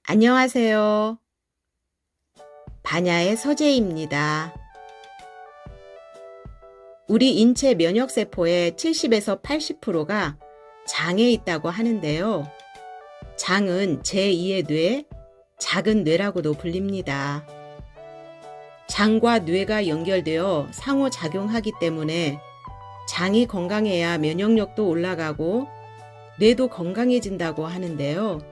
안녕하세요. 반야의 서재입니다. 우리 인체 면역세포의 70에서 80%가 장에 있다고 하는데요. 장은 제2의 뇌, 작은 뇌라고도 불립니다. 장과 뇌가 연결되어 상호작용하기 때문에 장이 건강해야 면역력도 올라가고 뇌도 건강해진다고 하는데요.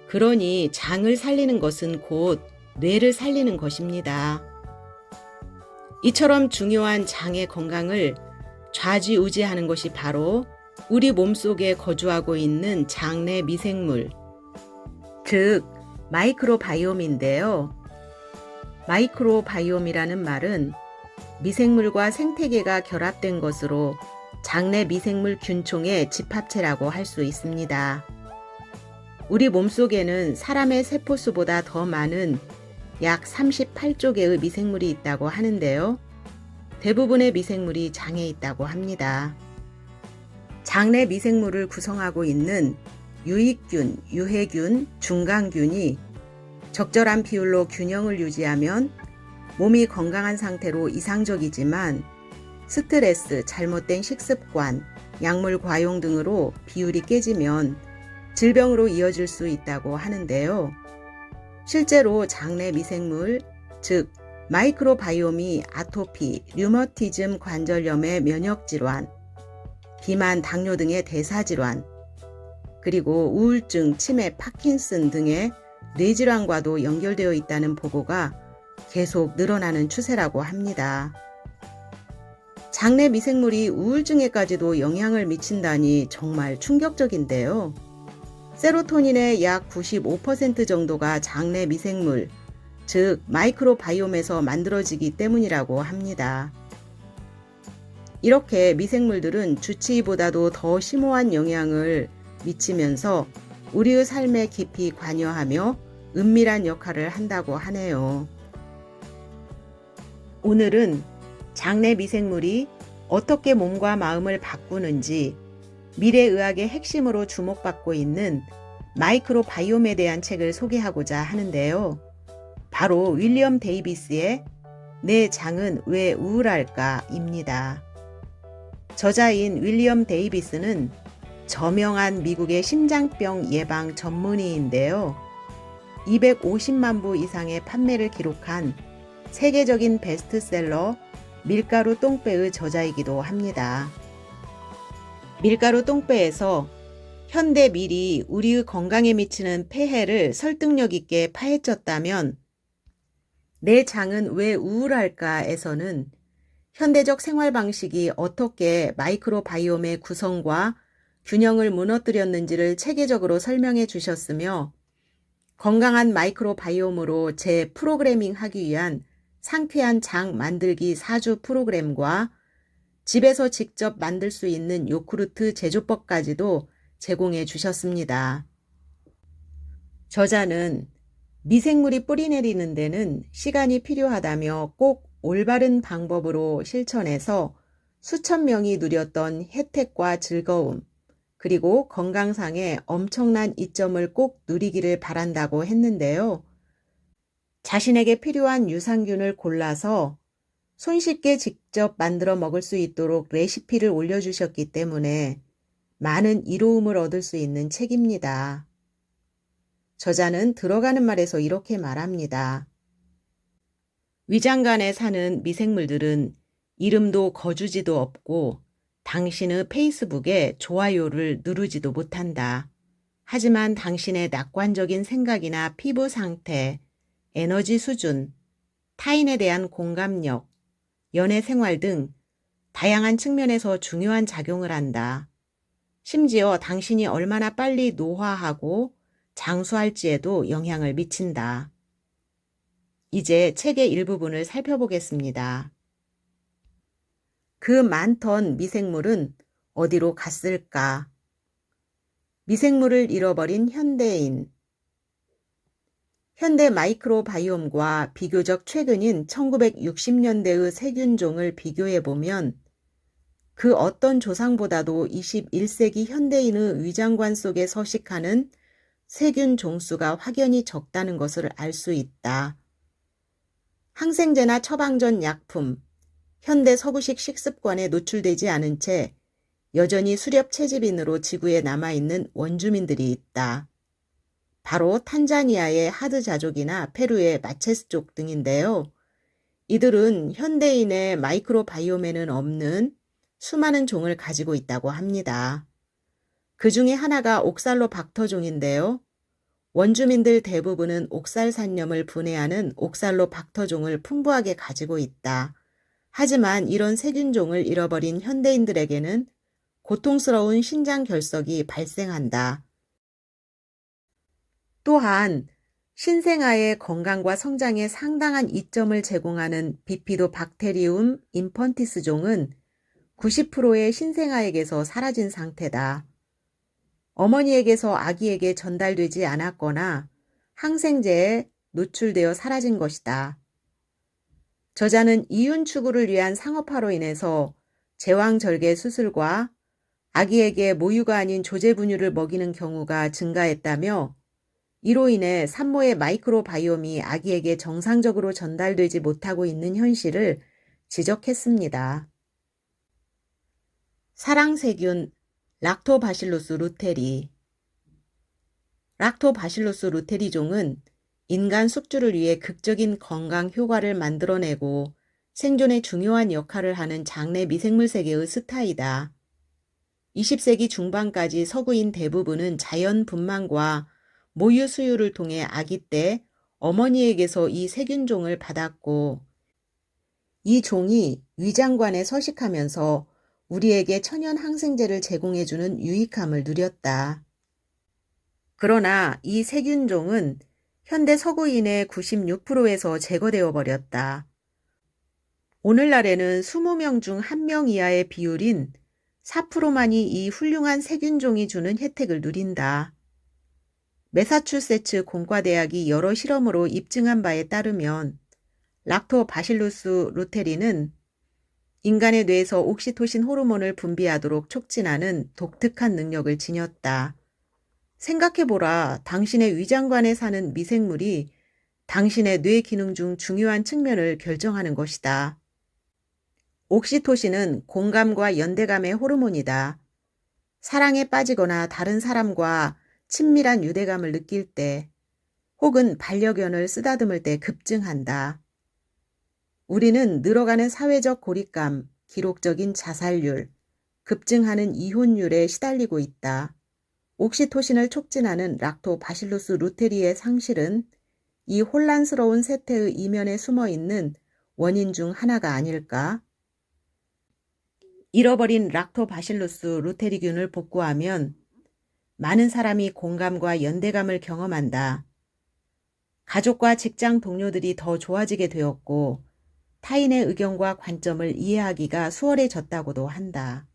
그러니 장을 살리는 것은 곧 뇌를 살리는 것입니다. 이처럼 중요한 장의 건강을 좌지우지하는 것이 바로 우리 몸속에 거주하고 있는 장내 미생물, 즉 마이크로바이옴인데요. 마이크로바이옴이라는 말은 미생물과 생태계가 결합된 것으로 장내 미생물 균총의 집합체라고 할 수 있습니다. 우리 몸속에는 사람의 세포수보다 더 많은 약 38조 개의 미생물이 있다고 하는데요. 대부분의 미생물이 장에 있다고 합니다. 장내 미생물을 구성하고 있는 유익균, 유해균, 중간균이 적절한 비율로 균형을 유지하면 몸이 건강한 상태로 이상적이지만 스트레스, 잘못된 식습관, 약물 과용 등으로 비율이 깨지면 질병으로 이어질 수 있다고 하는데요. 실제로 장내 미생물, 즉 마이크로바이옴이 아토피, 류머티즘 관절염의 면역질환, 비만, 당뇨 등의 대사질환, 그리고 우울증, 치매, 파킨슨 등의 뇌질환과도 연결되어 있다는 보고가 계속 늘어나는 추세라고 합니다. 장내 미생물이 우울증에까지도 영향을 미친다니 정말 충격적인데요. 세로토닌의 약 95% 정도가 장내 미생물, 즉 마이크로바이옴에서 만들어지기 때문이라고 합니다. 이렇게 미생물들은 주치의보다도 더 심오한 영향을 미치면서 우리의 삶에 깊이 관여하며 은밀한 역할을 한다고 하네요. 오늘은 장내 미생물이 어떻게 몸과 마음을 바꾸는지 미래의학의 핵심으로 주목받고 있는 마이크로바이옴에 대한 책을 소개하고자 하는데요. 바로 윌리엄 데이비스의 내 장은 왜 우울할까입니다. 저자인 윌리엄 데이비스는 저명한 미국의 심장병 예방 전문의인데요. 250만 부 이상의 판매를 기록한 세계적인 베스트셀러 밀가루 똥배의 저자이기도 합니다. 밀가루 똥배에서 현대 밀이 우리의 건강에 미치는 폐해를 설득력 있게 파헤쳤다면 내 장은 왜 우울할까에서는 현대적 생활 방식이 어떻게 마이크로바이옴의 구성과 균형을 무너뜨렸는지를 체계적으로 설명해 주셨으며 건강한 마이크로바이옴으로 재프로그래밍 하기 위한 상쾌한 장 만들기 4주 프로그램과 집에서 직접 만들 수 있는 요구르트 제조법까지도 제공해 주셨습니다. 저자는 미생물이 뿌리내리는 데는 시간이 필요하다며 꼭 올바른 방법으로 실천해서 수천 명이 누렸던 혜택과 즐거움, 그리고 건강상의 엄청난 이점을 꼭 누리기를 바란다고 했는데요. 자신에게 필요한 유산균을 골라서 손쉽게 직접 만들어 먹을 수 있도록 레시피를 올려주셨기 때문에 많은 이로움을 얻을 수 있는 책입니다. 저자는 들어가는 말에서 이렇게 말합니다. 위장관에 사는 미생물들은 이름도 거주지도 없고 당신의 페이스북에 좋아요를 누르지도 못한다. 하지만 당신의 낙관적인 생각이나 피부 상태, 에너지 수준, 타인에 대한 공감력, 연애 생활 등 다양한 측면에서 중요한 작용을 한다. 심지어 당신이 얼마나 빨리 노화하고 장수할지에도 영향을 미친다. 이제 책의 일부분을 살펴보겠습니다. 그 많던 미생물은 어디로 갔을까? 미생물을 잃어버린 현대인. 현대 마이크로바이옴과 비교적 최근인 1960년대의 세균종을 비교해보면 그 어떤 조상보다도 21세기 현대인의 위장관 속에 서식하는 세균 종수가 확연히 적다는 것을 알 수 있다. 항생제나 처방전 약품, 현대 서구식 식습관에 노출되지 않은 채 여전히 수렵 채집인으로 지구에 남아있는 원주민들이 있다. 바로 탄자니아의 하드자족이나 페루의 마체스족 등인데요. 이들은 현대인의 마이크로바이옴에는 없는 수많은 종을 가지고 있다고 합니다. 그 중에 하나가 옥살로박터종인데요. 원주민들 대부분은 옥살산염을 분해하는 옥살로박터종을 풍부하게 가지고 있다. 하지만 이런 세균종을 잃어버린 현대인들에게는 고통스러운 신장 결석이 발생한다. 또한 신생아의 건강과 성장에 상당한 이점을 제공하는 비피도박테리움 인펀티스 종은 90%의 신생아에게서 사라진 상태다. 어머니에게서 아기에게 전달되지 않았거나 항생제에 노출되어 사라진 것이다. 저자는 이윤 추구를 위한 상업화로 인해서 제왕절개 수술과 아기에게 모유가 아닌 조제 분유를 먹이는 경우가 증가했다며 이로 인해 산모의 마이크로바이옴이 아기에게 정상적으로 전달되지 못하고 있는 현실을 지적했습니다. 사랑세균 락토바실루스 루테리. 락토바실루스 루테리 종은 인간 숙주를 위해 극적인 건강 효과를 만들어내고 생존에 중요한 역할을 하는 장내 미생물 세계의 스타이다. 20세기 중반까지 서구인 대부분은 자연 분만과 모유 수유를 통해 아기 때 어머니에게서 이 세균종을 받았고 이 종이 위장관에 서식하면서 우리에게 천연 항생제를 제공해주는 유익함을 누렸다. 그러나 이 세균종은 현대 서구인의 96%에서 제거되어 버렸다. 오늘날에는 20명 중 1명 이하의 비율인 4%만이 이 훌륭한 세균종이 주는 혜택을 누린다. 매사추세츠 공과대학이 여러 실험으로 입증한 바에 따르면 락토바실루스 루테리는 인간의 뇌에서 옥시토신 호르몬을 분비하도록 촉진하는 독특한 능력을 지녔다. 생각해보라. 당신의 위장관에 사는 미생물이 당신의 뇌 기능 중 중요한 측면을 결정하는 것이다. 옥시토신은 공감과 연대감의 호르몬이다. 사랑에 빠지거나 다른 사람과 친밀한 유대감을 느낄 때 혹은 반려견을 쓰다듬을 때 급증한다. 우리는 늘어가는 사회적 고립감, 기록적인 자살률, 급증하는 이혼율에 시달리고 있다. 옥시토신을 촉진하는 락토바실루스 루테리의 상실은 이 혼란스러운 세태의 이면에 숨어있는 원인 중 하나가 아닐까? 잃어버린 락토바실루스 루테리균을 복구하면 많은 사람이 공감과 연대감을 경험한다. 가족과 직장 동료들이 더 좋아지게 되었고 타인의 의견과 관점을 이해하기가 수월해졌다고도 한다.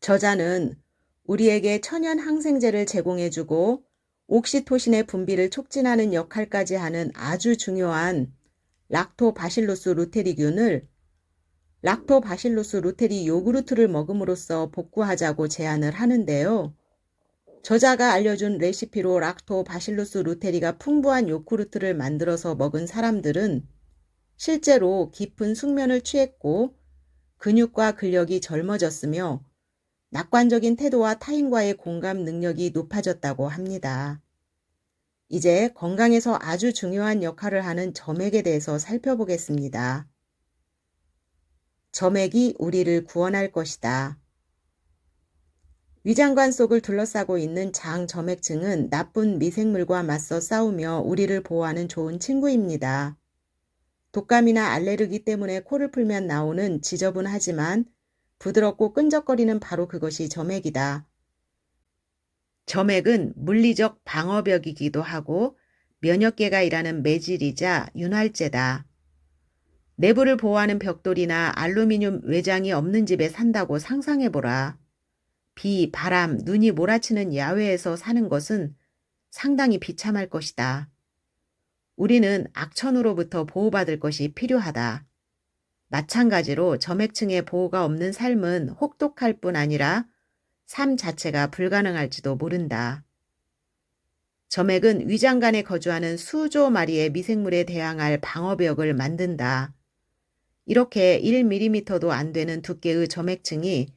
저자는 우리에게 천연 항생제를 제공해주고 옥시토신의 분비를 촉진하는 역할까지 하는 아주 중요한 락토바실루스 루테리균을 락토바실루스 루테리 요구르트를 먹음으로써 복구하자고 제안을 하는데요. 저자가 알려준 레시피로 락토바실루스 루테리가 풍부한 요구르트를 만들어서 먹은 사람들은 실제로 깊은 숙면을 취했고 근육과 근력이 젊어졌으며 낙관적인 태도와 타인과의 공감 능력이 높아졌다고 합니다. 이제 건강에서 아주 중요한 역할을 하는 점액에 대해서 살펴보겠습니다. 점액이 우리를 구원할 것이다. 위장관 속을 둘러싸고 있는 장점액층은 나쁜 미생물과 맞서 싸우며 우리를 보호하는 좋은 친구입니다. 독감이나 알레르기 때문에 코를 풀면 나오는 지저분하지만 부드럽고 끈적거리는 바로 그것이 점액이다. 점액은 물리적 방어벽이기도 하고 면역계가 일하는 매질이자 윤활제다. 내부를 보호하는 벽돌이나 알루미늄 외장이 없는 집에 산다고 상상해보라. 비, 바람, 눈이 몰아치는 야외에서 사는 것은 상당히 비참할 것이다. 우리는 악천후로부터 보호받을 것이 필요하다. 마찬가지로 점액층의 보호가 없는 삶은 혹독할 뿐 아니라 삶 자체가 불가능할지도 모른다. 점액은 위장관에 거주하는 수조 마리의 미생물에 대항할 방어벽을 만든다. 이렇게 1mm도 안 되는 두께의 점액층이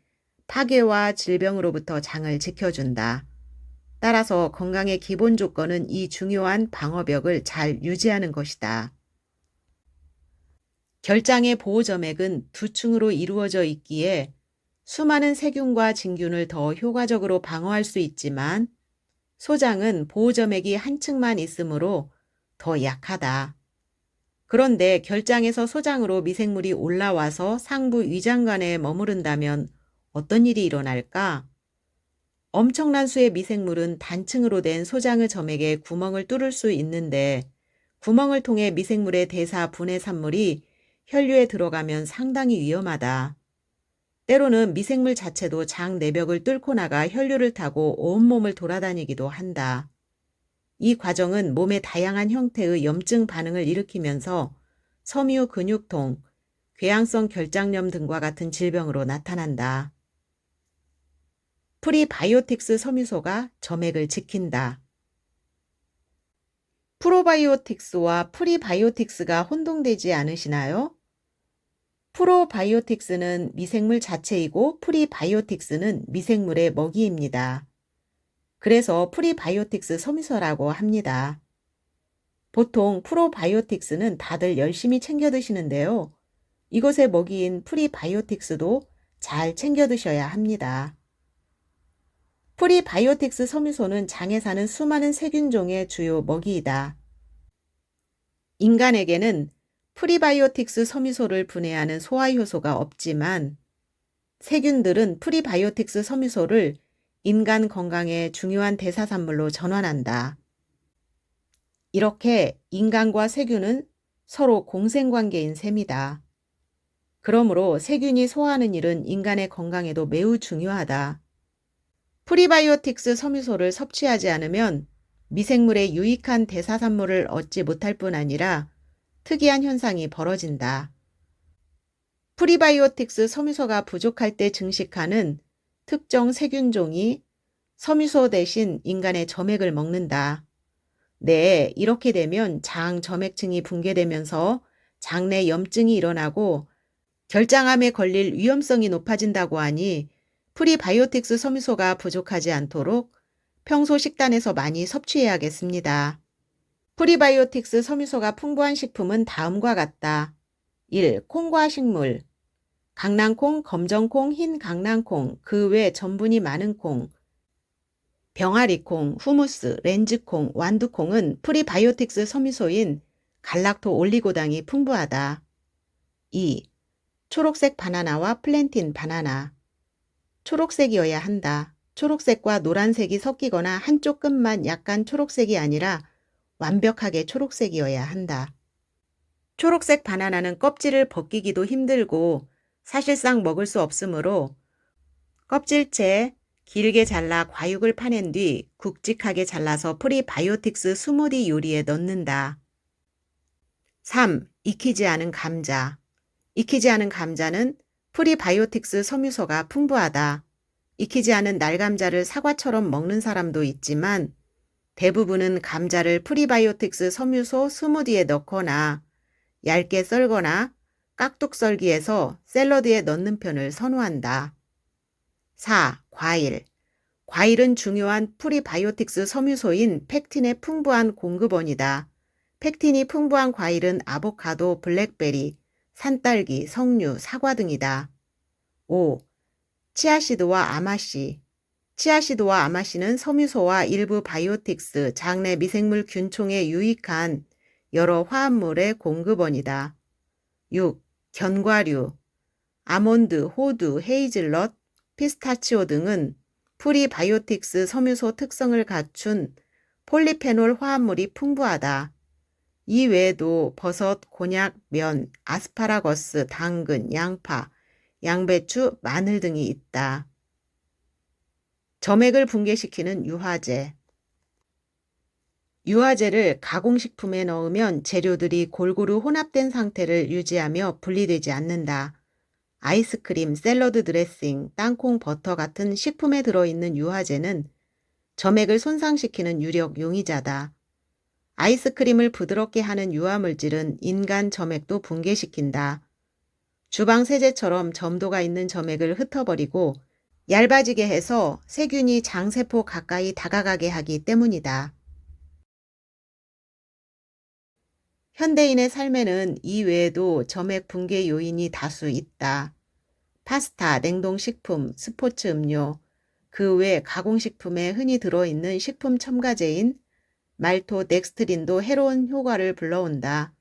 파괴와 질병으로부터 장을 지켜준다. 따라서 건강의 기본 조건은 이 중요한 방어벽을 잘 유지하는 것이다. 결장의 보호점액은 두 층으로 이루어져 있기에 수많은 세균과 진균을 더 효과적으로 방어할 수 있지만 소장은 보호점액이 한 층만 있으므로 더 약하다. 그런데 결장에서 소장으로 미생물이 올라와서 상부 위장관에 머무른다면 어떤 일이 일어날까? 엄청난 수의 미생물은 단층으로 된 소장의 점액에 구멍을 뚫을 수 있는데 구멍을 통해 미생물의 대사 분해 산물이 혈류에 들어가면 상당히 위험하다. 때로는 미생물 자체도 장 내벽을 뚫고 나가 혈류를 타고 온몸을 돌아다니기도 한다. 이 과정은 몸의 다양한 형태의 염증 반응을 일으키면서 섬유 근육통, 궤양성 결장염 등과 같은 질병으로 나타난다. 프리바이오틱스 섬유소가 점액을 지킨다. 프로바이오틱스와 프리바이오틱스가 혼동되지 않으시나요? 프로바이오틱스는 미생물 자체이고 프리바이오틱스는 미생물의 먹이입니다. 그래서 프리바이오틱스 섬유소라고 합니다. 보통 프로바이오틱스는 다들 열심히 챙겨 드시는데요. 이것의 먹이인 프리바이오틱스도 잘 챙겨 드셔야 합니다. 프리바이오틱스 섬유소는 장에 사는 수많은 세균종의 주요 먹이이다. 인간에게는 프리바이오틱스 섬유소를 분해하는 소화효소가 없지만 세균들은 프리바이오틱스 섬유소를 인간 건강에 중요한 대사산물로 전환한다. 이렇게 인간과 세균은 서로 공생관계인 셈이다. 그러므로 세균이 소화하는 일은 인간의 건강에도 매우 중요하다. 프리바이오틱스 섬유소를 섭취하지 않으면 미생물의 유익한 대사산물을 얻지 못할 뿐 아니라 특이한 현상이 벌어진다. 프리바이오틱스 섬유소가 부족할 때 증식하는 특정 세균종이 섬유소 대신 인간의 점액을 먹는다. 네, 이렇게 되면 장 점액층이 붕괴되면서 장내 염증이 일어나고 결장암에 걸릴 위험성이 높아진다고 하니 프리바이오틱스 섬유소가 부족하지 않도록 평소 식단에서 많이 섭취해야겠습니다. 프리바이오틱스 섬유소가 풍부한 식품은 다음과 같다. 1. 콩과 식물. 강낭콩, 검정콩, 흰 강낭콩, 그 외 전분이 많은 콩, 병아리콩, 후무스, 렌즈콩, 완두콩은 프리바이오틱스 섬유소인 갈락토 올리고당이 풍부하다. 2. 초록색 바나나와 플랜틴 바나나. 초록색이어야 한다. 초록색과 노란색이 섞이거나 한쪽 끝만 약간 초록색이 아니라 완벽하게 초록색이어야 한다. 초록색 바나나는 껍질을 벗기기도 힘들고 사실상 먹을 수 없으므로 껍질째 길게 잘라 과육을 파낸 뒤 굵직하게 잘라서 프리바이오틱스 스무디 요리에 넣는다. 3. 익히지 않은 감자. 익히지 않은 감자는 프리바이오틱스 섬유소가 풍부하다. 익히지 않은 날감자를 사과처럼 먹는 사람도 있지만 대부분은 감자를 프리바이오틱스 섬유소 스무디에 넣거나 얇게 썰거나 깍둑 썰기해서 샐러드에 넣는 편을 선호한다. 4. 과일. 과일은 중요한 프리바이오틱스 섬유소인 펙틴의 풍부한 공급원이다. 펙틴이 풍부한 과일은 아보카도, 블랙베리, 산딸기, 석류, 사과 등이다. 5. 치아시드와 아마씨. 치아시드와 아마씨는 섬유소와 일부 바이오틱스, 장내 미생물 균총에 유익한 여러 화합물의 공급원이다. 6. 견과류. 아몬드, 호두, 헤이즐넛, 피스타치오 등은 프리바이오틱스 섬유소 특성을 갖춘 폴리페놀 화합물이 풍부하다. 이 외에도 버섯, 곤약, 면, 아스파라거스, 당근, 양파, 양배추, 마늘 등이 있다. 점액을 붕괴시키는 유화제. 유화제를 가공식품에 넣으면 재료들이 골고루 혼합된 상태를 유지하며 분리되지 않는다. 아이스크림, 샐러드 드레싱, 땅콩 버터 같은 식품에 들어있는 유화제는 점액을 손상시키는 유력 용의자다. 아이스크림을 부드럽게 하는 유화물질은 인간 점액도 붕괴시킨다. 주방 세제처럼 점도가 있는 점액을 흩어버리고 얇아지게 해서 세균이 장세포 가까이 다가가게 하기 때문이다. 현대인의 삶에는 이 외에도 점액 붕괴 요인이 다수 있다. 파스타, 냉동식품, 스포츠 음료, 그 외 가공식품에 흔히 들어있는 식품 첨가제인 말토덱스트린도 해로운 효과를 불러온다.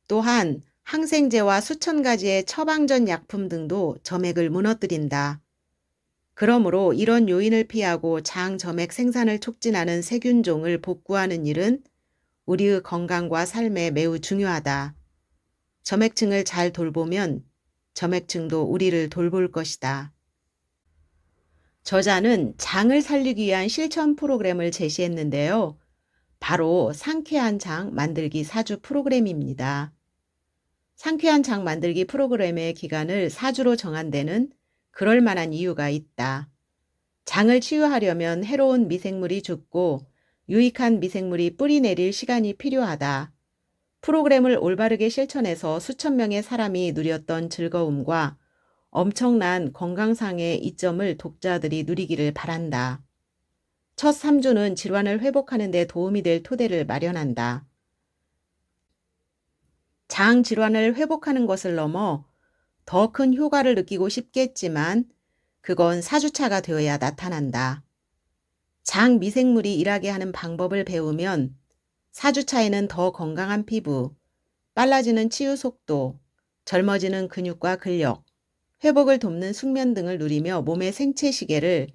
또한 항생제와 수천 가지의 처방전 약품 등도 점액을 무너뜨린다. 그러므로 이런 요인을 피하고 장 점액 생산을 촉진하는 세균종을 복구하는 일은 우리의 건강과 삶에 매우 중요하다. 점액층을 잘 돌보면 점액층도 우리를 돌볼 것이다. 저자는 장을 살리기 위한 실천 프로그램을 제시했는데요. 바로 상쾌한 장 만들기 4주 프로그램입니다. 상쾌한 장 만들기 프로그램의 기간을 4주로 정한 데는 그럴 만한 이유가 있다. 장을 치유하려면 해로운 미생물이 죽고 유익한 미생물이 뿌리 내릴 시간이 필요하다. 프로그램을 올바르게 실천해서 수천 명의 사람이 누렸던 즐거움과 엄청난 건강상의 이점을 독자들이 누리기를 바란다. 첫 3주는 질환을 회복하는 데 도움이 될 토대를 마련한다. 장 질환을 회복하는 것을 넘어 더 큰 효과를 느끼고 싶겠지만 그건 4주차가 되어야 나타난다. 장 미생물이 일하게 하는 방법을 배우면 4주차에는 더 건강한 피부, 빨라지는 치유 속도, 젊어지는 근육과 근력, 회복을 돕는 숙면 등을 누리며 몸의 생체 시계를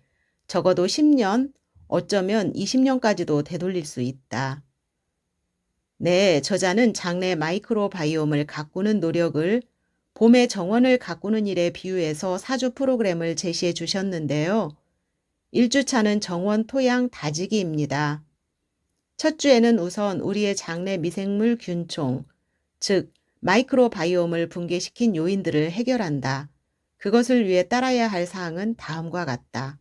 적어도 10년, 어쩌면 20년까지도 되돌릴 수 있다. 네, 저자는 장내 마이크로바이옴을 가꾸는 노력을 봄의 정원을 가꾸는 일에 비유해서 4주 프로그램을 제시해 주셨는데요. 1주차는 정원 토양 다지기입니다. 첫 주에는 우선 우리의 장내 미생물 균총, 즉 마이크로바이옴을 붕괴시킨 요인들을 해결한다. 그것을 위해 따라야 할 사항은 다음과 같다.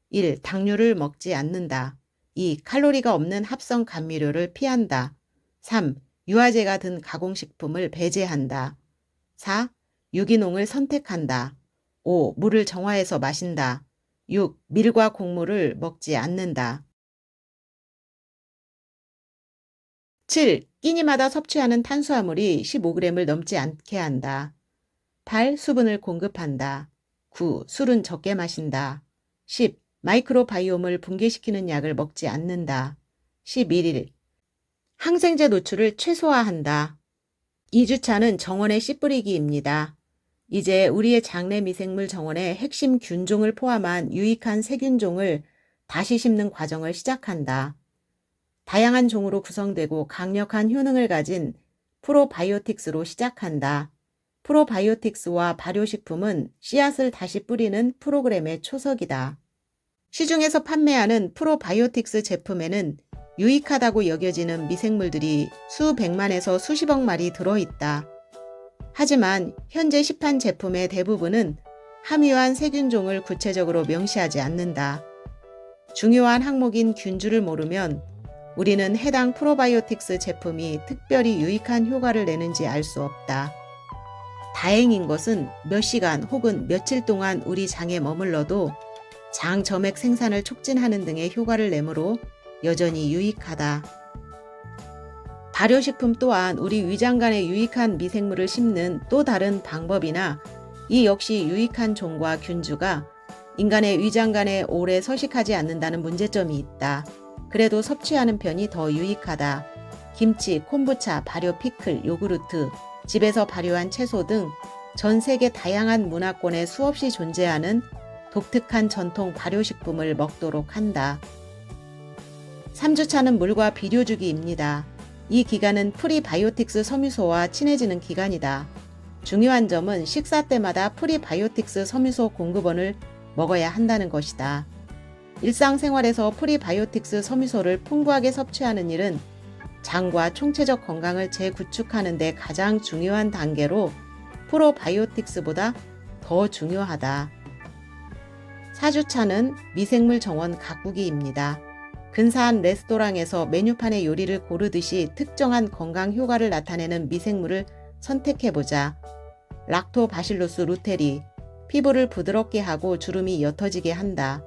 1. 당류를 먹지 않는다. 2. 칼로리가 없는 합성 감미료를 피한다. 3. 유화제가 든 가공식품을 배제한다. 4. 유기농을 선택한다. 5. 물을 정화해서 마신다. 6. 밀과 곡물을 먹지 않는다. 7. 끼니마다 섭취하는 탄수화물이 15g을 넘지 않게 한다. 8. 수분을 공급한다. 9. 술은 적게 마신다. 10. 마이크로바이옴을 붕괴시키는 약을 먹지 않는다. 11. 항생제 노출을 최소화한다. 2주차는 정원의 씨 뿌리기입니다. 이제 우리의 장내 미생물 정원의 핵심 균종을 포함한 유익한 세균종을 다시 심는 과정을 시작한다. 다양한 종으로 구성되고 강력한 효능을 가진 프로바이오틱스로 시작한다. 프로바이오틱스와 발효식품은 씨앗을 다시 뿌리는 프로그램의 초석이다. 시중에서 판매하는 프로바이오틱스 제품에는 유익하다고 여겨지는 미생물들이 수백만에서 수십억 마리 들어있다. 하지만 현재 시판 제품의 대부분은 함유한 세균종을 구체적으로 명시하지 않는다. 중요한 항목인 균주를 모르면 우리는 해당 프로바이오틱스 제품이 특별히 유익한 효과를 내는지 알 수 없다. 다행인 것은 몇 시간 혹은 며칠 동안 우리 장에 머물러도 장 점액 생산을 촉진하는 등의 효과를 내므로 여전히 유익하다. 발효식품 또한 우리 위장간에 유익한 미생물을 심는 또 다른 방법이나 이 역시 유익한 종과 균주가 인간의 위장간에 오래 서식하지 않는다는 문제점이 있다. 그래도 섭취하는 편이 더 유익하다. 김치, 콤부차, 발효 피클, 요구르트, 집에서 발효한 채소 등 전 세계 다양한 문화권에 수없이 존재하는 독특한 전통 발효식품을 먹도록 한다. 3주차는 물과 비료주기입니다. 이 기간은 프리바이오틱스 섬유소와 친해지는 기간이다. 중요한 점은 식사 때마다 프리바이오틱스 섬유소 공급원을 먹어야 한다는 것이다. 일상생활에서 프리바이오틱스 섬유소를 풍부하게 섭취하는 일은 장과 총체적 건강을 재구축하는 데 가장 중요한 단계로 프로바이오틱스보다 더 중요하다. 4주차는 미생물 정원 가꾸기입니다. 근사한 레스토랑에서 메뉴판의 요리를 고르듯이 특정한 건강 효과를 나타내는 미생물을 선택해보자. 락토바실루스 루테리, 피부를 부드럽게 하고 주름이 옅어지게 한다.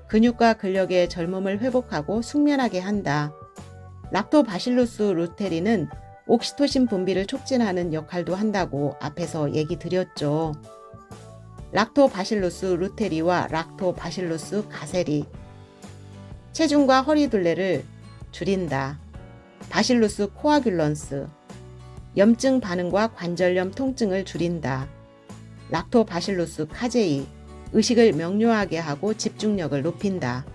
근육과 근력의 젊음을 회복하고 숙면하게 한다. 락토바실루스 루테리는 옥시토신 분비를 촉진하는 역할도 한다고 앞에서 얘기 드렸죠. 락토바실루스 루테리와 락토바실루스 가세리, 체중과 허리둘레를 줄인다. 바실루스 코아귤런스, 염증 반응과 관절염 통증을 줄인다. 락토바실루스 카제이, 의식을 명료하게 하고 집중력을 높인다.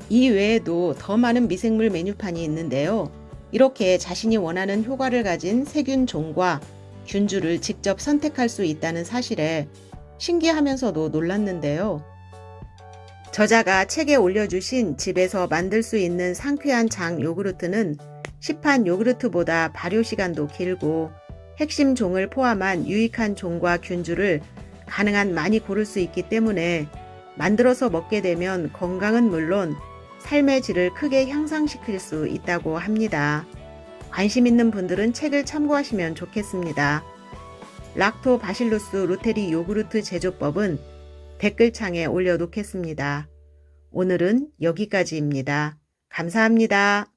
이 외에도 더 많은 미생물 메뉴판이 있는데요. 이렇게 자신이 원하는 효과를 가진 세균 종과 균주를 직접 선택할 수 있다는 사실에 신기하면서도 놀랐는데요. 저자가 책에 올려주신 집에서 만들 수 있는 상쾌한 장 요구르트는 시판 요구르트보다 발효시간도 길고 핵심 종을 포함한 유익한 종과 균주를 가능한 많이 고를 수 있기 때문에 만들어서 먹게 되면 건강은 물론 삶의 질을 크게 향상시킬 수 있다고 합니다. 관심 있는 분들은 책을 참고하시면 좋겠습니다. 락토바실루스 루테리 요구르트 제조법은 댓글창에 올려놓겠습니다. 오늘은 여기까지입니다. 감사합니다.